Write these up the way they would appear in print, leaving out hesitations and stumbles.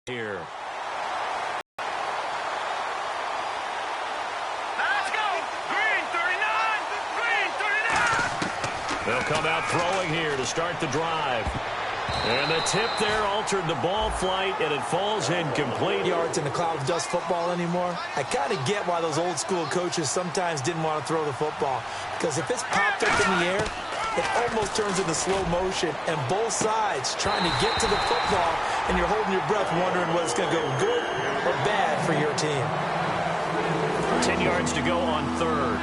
here. Let's go! Green 39! Green 39! They'll come out throwing here to start the drive. And the tip there altered the ball flight, and it falls incomplete. Yards in the cloud of dust football anymore. I kind of get why those old school coaches sometimes didn't want to throw the football. Because if it's popped up in the air, it almost turns into slow motion, and both sides trying to get to the football, and you're holding your breath wondering whether it's going to go good or bad for your team. 10 yards to go on third.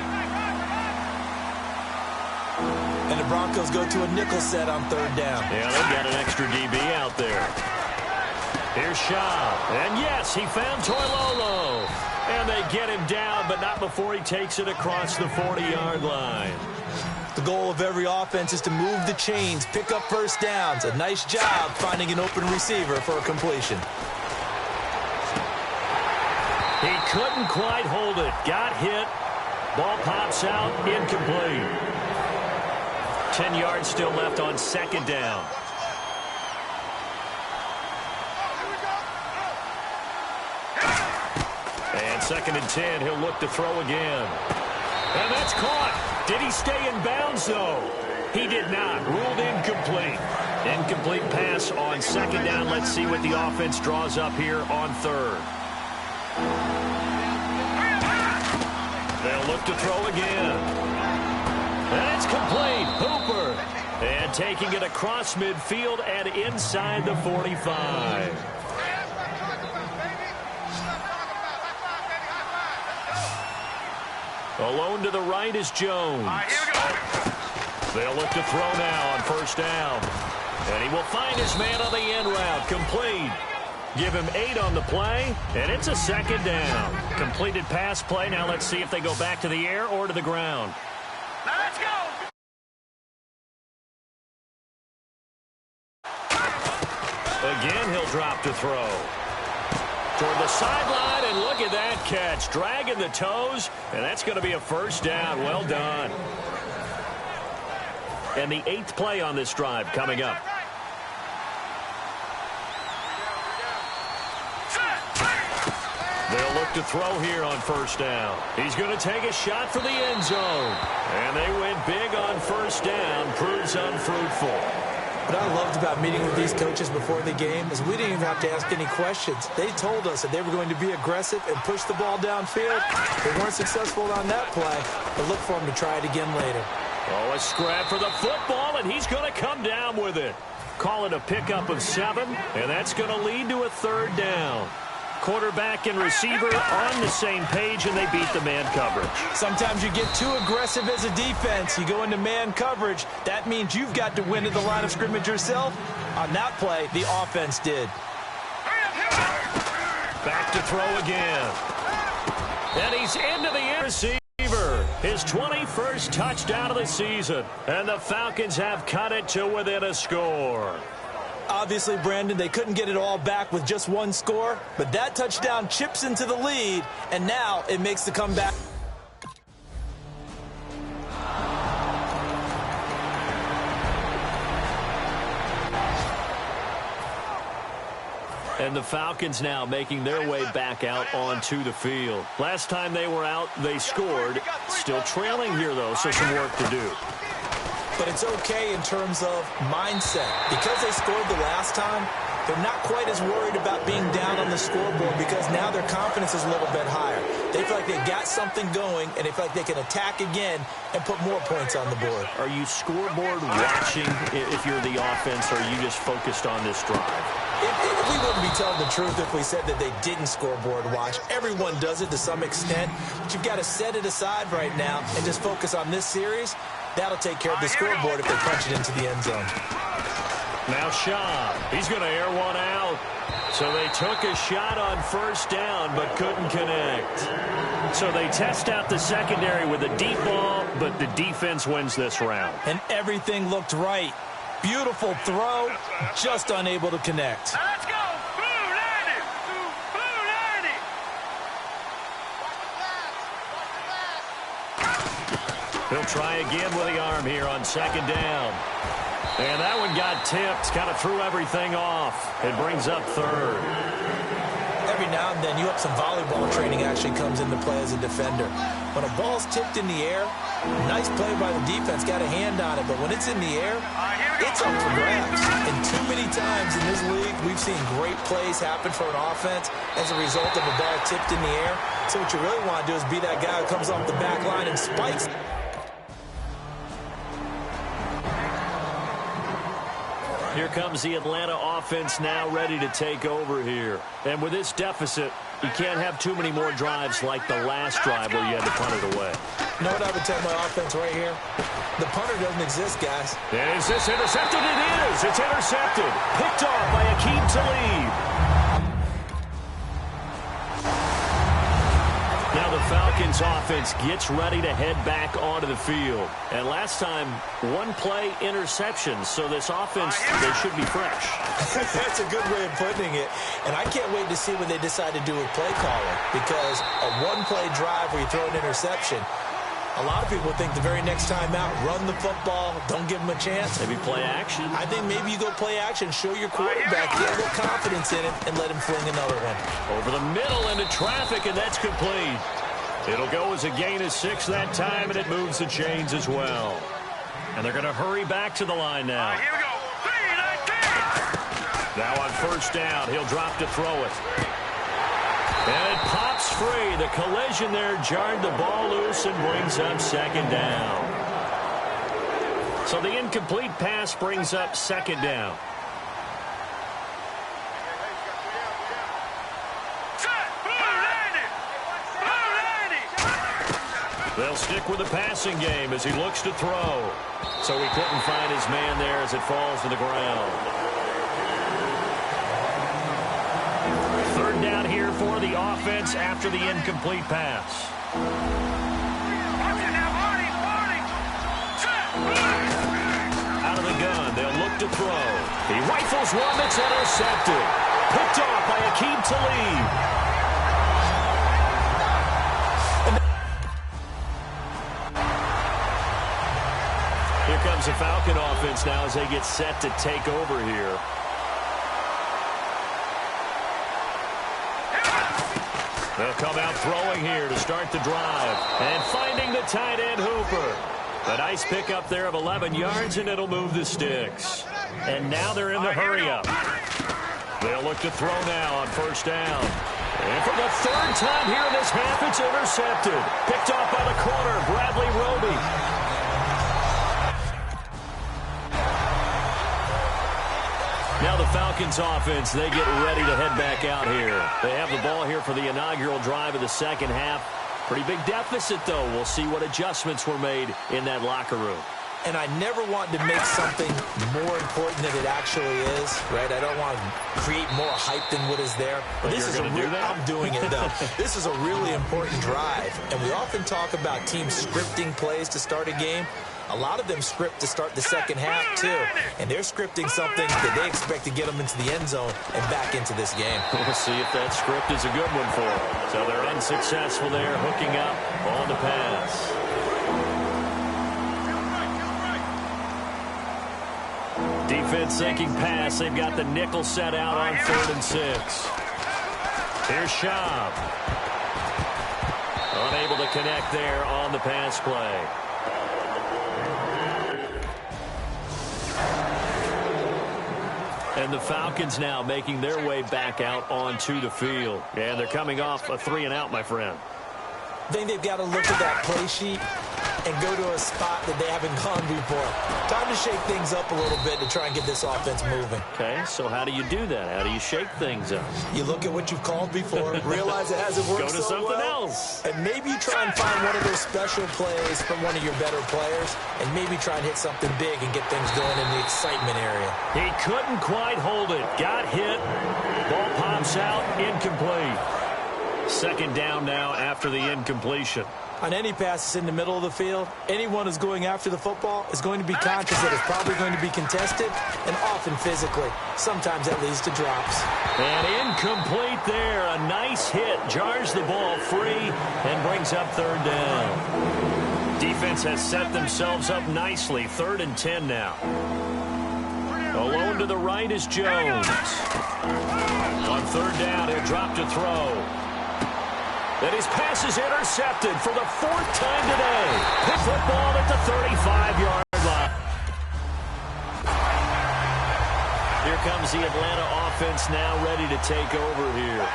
And the Broncos go to a nickel set on third down. Yeah, they've got an extra DB out there. Here's Shaw. And yes, he found Toilolo. And they get him down, but not before he takes it across the 40-yard line. The goal of every offense is to move the chains, pick up first downs. A nice job finding an open receiver for a completion. He couldn't quite hold it. Got hit. Ball pops out. Incomplete. 10 yards still left on second down. And 2nd and 10. He'll look to throw again. And that's caught. Did he stay in bounds, though? He did not. Ruled incomplete. Incomplete pass on second down. Let's see what the offense draws up here on third. They'll look to throw again. And it's complete. Hooper. And taking it across midfield and inside the 45. Alone to the right is Jones. They'll look to throw now on first down. And he will find his man on the end route. Complete. Give him 8 on the play, and it's a second down. Completed pass play. Now let's see if they go back to the air or to the ground. Now let's go! Again, he'll drop to throw. Toward the sideline, and look at that catch. Dragging the toes, and that's going to be a first down. Well done. And the 8th play on this drive coming up. They'll look to throw here on first down. He's going to take a shot for the end zone. And they went big on first down. Proves unfruitful. What I loved about meeting with these coaches before the game is we didn't even have to ask any questions. They told us that they were going to be aggressive and push the ball downfield. They weren't successful on that play, but look for them to try it again later. Oh, a scrap for the football, and he's going to come down with it. Call it a pickup of 7, and that's going to lead to a third down. Quarterback and receiver on the same page, and they beat the man coverage. Sometimes you get too aggressive as a defense. You go into man coverage. That means you've got to win at the line of scrimmage yourself. On that play, the offense did. Back to throw again. And he's into the end receiver. His 21st touchdown of the season. And the Falcons have cut it to within a score. Obviously, Brandon, they couldn't get it all back with just one score, but that touchdown chips into the lead, and now it makes the comeback. And the Falcons now making their way back out onto the field. Last time they were out, they scored. Still trailing here, though, so some work to do. But it's okay in terms of mindset. Because they scored the last time, they're not quite as worried about being down on the scoreboard because now their confidence is a little bit higher. They feel like they got something going, and they feel like they can attack again and put more points on the board. Are you scoreboard watching if you're the offense, or are you just focused on this drive? We wouldn't be telling the truth if we said that they didn't scoreboard watch. Everyone does it to some extent, but you've got to set it aside right now and just focus on this series. That'll take care of the scoreboard if they punch it into the end zone. Now Shaw, he's going to air one out. So they took a shot on first down but couldn't connect. So they test out the secondary with a deep ball, but the defense wins this round. And everything looked right. Beautiful throw, just unable to connect. Let's go! Blue 90! Blue 90! He'll try again with the arm here on second down. And that one got tipped, kind of threw everything off. It brings up third. Every now and then, you have some volleyball training actually comes into play as a defender. When a ball's tipped in the air, nice play by the defense, got a hand on it. But when it's in the air, it's up for grabs. And too many times in this league, we've seen great plays happen for an offense as a result of a ball tipped in the air. So what you really want to do is be that guy who comes off the back line and spikes. Here comes the Atlanta offense now ready to take over here. And with this deficit, you can't have too many more drives like the last drive where you had to punt it away. You know what I would tell my offense right here? The punter doesn't exist, guys. And is this intercepted? It is. It's intercepted. Picked off by Akeem Talib. Now the Falcons offense gets ready to head back onto the field. And last time, one play interception. So this offense, they should be fresh. That's a good way of putting it. And I can't wait to see what they decide to do with play calling. Because a one-play drive where you throw an interception, a lot of people think the very next time out, run the football, don't give them a chance. Maybe play action. I think maybe you go play action, show your quarterback, get a little confidence in it, and let him fling another one. Over the middle into traffic, and that's complete. It'll go as a gain of 6 that time, and it moves the chains as well. And they're going to hurry back to the line now. Here we go. 3-19. Now on first down, he'll drop to throw it. And it pops free. The collision there jarred the ball loose and brings up second down. So the incomplete pass brings up second down. They'll stick with the passing game as he looks to throw. So he couldn't find his man there as it falls to the ground. Third down here for the offense after the incomplete pass. Out of the gun, they'll look to throw. He rifles one that's intercepted. Picked off by Akeem Talib. Here comes the Falcon offense now as they get set to take over here. They'll come out throwing here to start the drive. And finding the tight end Hooper. A nice pickup there of 11 yards, and it'll move the sticks. And now they're in the hurry-up. They'll look to throw now on first down. And for the third time here in this half, it's intercepted. Picked off by the corner, Bradley Roby. Now the Falcons offense, they get ready to head back out here. They have the ball here for the inaugural drive of the second half. Pretty big deficit, though. We'll see what adjustments were made in that locker room. And I never want to make something more important than it actually is, right? I don't want to create more hype than what is there. But this is I'm doing it, though. This is a really important drive. And we often talk about teams scripting plays to start a game. A lot of them script to start the second half, too. And they're scripting something that they expect to get them into the end zone and back into this game. We'll see if that script is a good one for them. So they're unsuccessful there, hooking up on the pass. Defense thinking pass. They've got the nickel set out on 3rd and 6. Here's Schaub. Unable to connect there on the pass play. And the Falcons now making their way back out onto the field. And they're coming off a 3-and-out, my friend. I think they've got to look at that play sheet and go to a spot that they haven't gone before. Time to shake things up a little bit to try and get this offense moving. Okay, so how do you do that? How do you shake things up? You look at what you've called before, realize it hasn't worked so well. Go to something else. And maybe you try and find one of those special plays from one of your better players, and maybe try and hit something big and get things going in the excitement area. He couldn't quite hold it. Got hit. Ball pops out. Incomplete. Second down now after the incompletion. On any passes in the middle of the field, anyone who's going after the football is going to be conscious that it's probably going to be contested and often physically. Sometimes that leads to drops. And incomplete there. A nice hit. Jars the ball free and brings up 3rd down. Defense has set themselves up nicely. 3rd and 10 now. Alone to the right is Jones. On 3rd down, he'll drop to throw. And his pass is intercepted for the 4th time today. The football at the 35-yard line. Here comes the Atlanta offense now ready to take over here.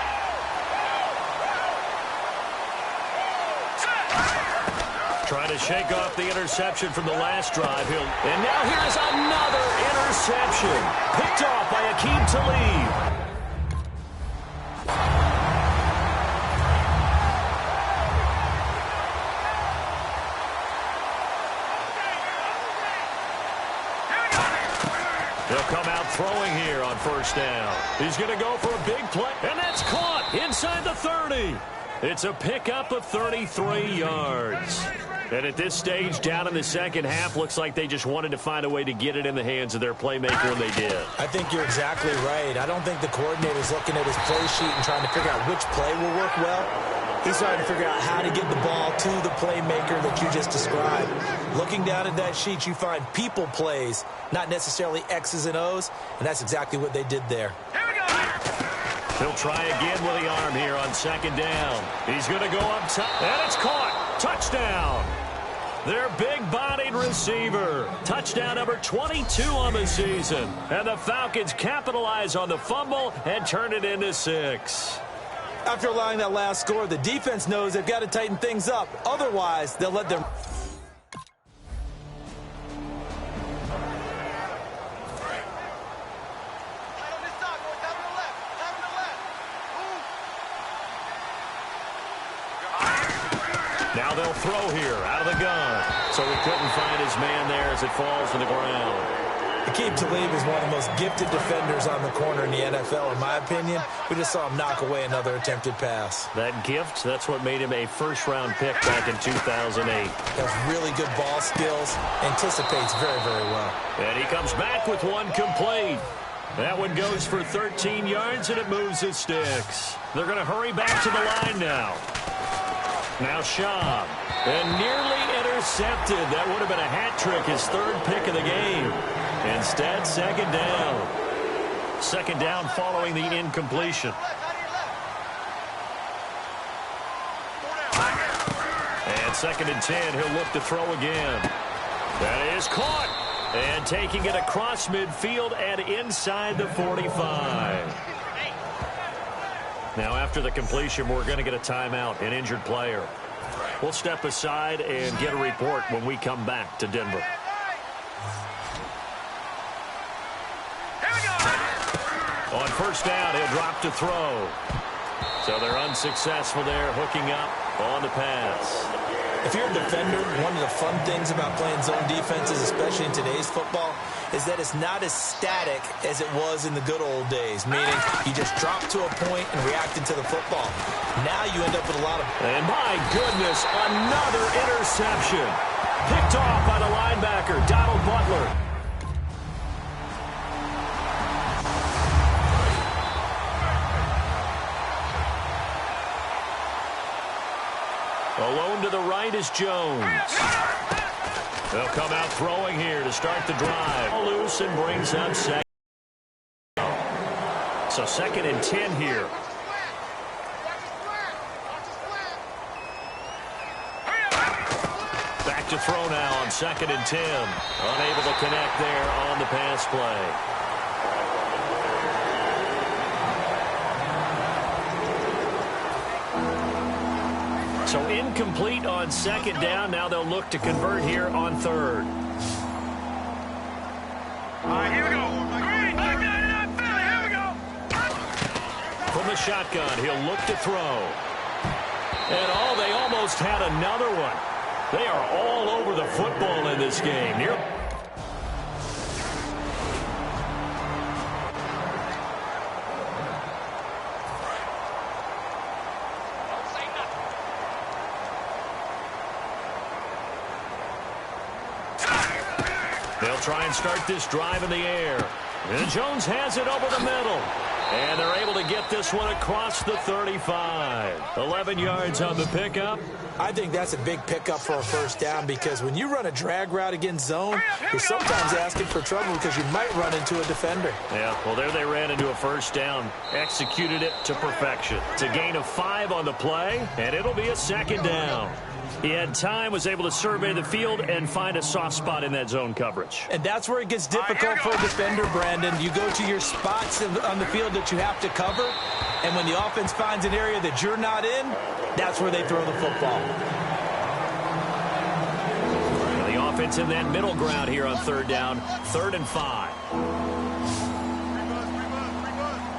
Trying to shake off the interception from the last drive. And now here's another interception. Picked off by Akeem Talib. He'll come out throwing here on 1st down. He's going to go for a big play. And that's caught inside the 30. It's a pickup of 33 yards. And at this stage, down in the 2nd half, looks like they just wanted to find a way to get it in the hands of their playmaker, and they did. I think you're exactly right. I don't think the coordinator's looking at his play sheet and trying to figure out which play will work well. He's trying to figure out how to get the ball to the playmaker that you just described. Looking down at that sheet, you find people plays, not necessarily X's and O's, and that's exactly what they did there. He'll try again with the arm here on 2nd down. He's going to go up top, and it's caught. Touchdown. Their big-bodied receiver. Touchdown number 22 on the season. And the Falcons capitalize on the fumble and turn it into 6. After allowing that last score, the defense knows they've got to tighten things up. Otherwise, they'll let them... Now they'll throw here out of the gun. So he couldn't find his man there as it falls to the ground. Akeem Talib is one of the most gifted defenders on the corner in the NFL, in my opinion. We just saw him knock away another attempted pass. That gift, that's what made him a 1st-round pick back in 2008. Has really good ball skills, anticipates very, very well. And he comes back with one complete. That one goes for 13 yards, and it moves the sticks. They're going to hurry back to the line now. Now Schaub, and nearly intercepted. That would have been a hat trick, his 3rd pick of the game. Instead, 2nd down. 2nd down following the incompletion. And 2nd and 10, he'll look to throw again. That is caught. And taking it across midfield and inside the 45. Now, after the completion, we're going to get a timeout, an injured player. We'll step aside and get a report when we come back to Denver. On 1st down, he'll drop to throw. So they're unsuccessful there, hooking up on the pass. If you're a defender, one of the fun things about playing zone defenses, especially in today's football, is that it's not as static as it was in the good old days, meaning you just drop to a point and react into the football. Now you end up with a lot of... And my goodness, another interception. Picked off by the linebacker, Donald Butler. Alone to the right is Jones. They'll come out throwing here to start the drive. Loose and brings up 2nd. So 2nd and 10 here. Back to throw now on 2nd and 10. Unable to connect there on the pass play. So incomplete on 2nd down. Now they'll look to convert here on 3rd. All right, here we go. Green, here we go. From the shotgun, he'll look to throw. And they almost had another one. They are all over the football in this game. They'll try and start this drive in the air. And Jones has it over the middle. And they're able to get this one across the 35. 11 yards on the pickup. I think that's a big pickup for a first down because when you run a drag route against zone, you're sometimes asking for trouble because you might run into a defender. Yeah, well, there they ran into a first down. Executed it to perfection. It's a gain of 5 on the play, and it'll be a second down. He had time, was able to survey the field and find a soft spot in that zone coverage. And that's where it gets difficult for a defender, Brandon. You go to your spots on the field that you have to cover, and when the offense finds an area that you're not in, that's where they throw the football. The offense in that middle ground here on third down, 3rd and 5.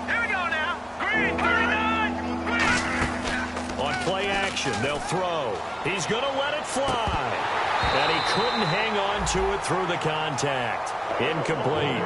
Here we go now. Green, 39. On play action, they'll throw. He's going to let it fly. And he couldn't hang on to it through the contact. Incomplete.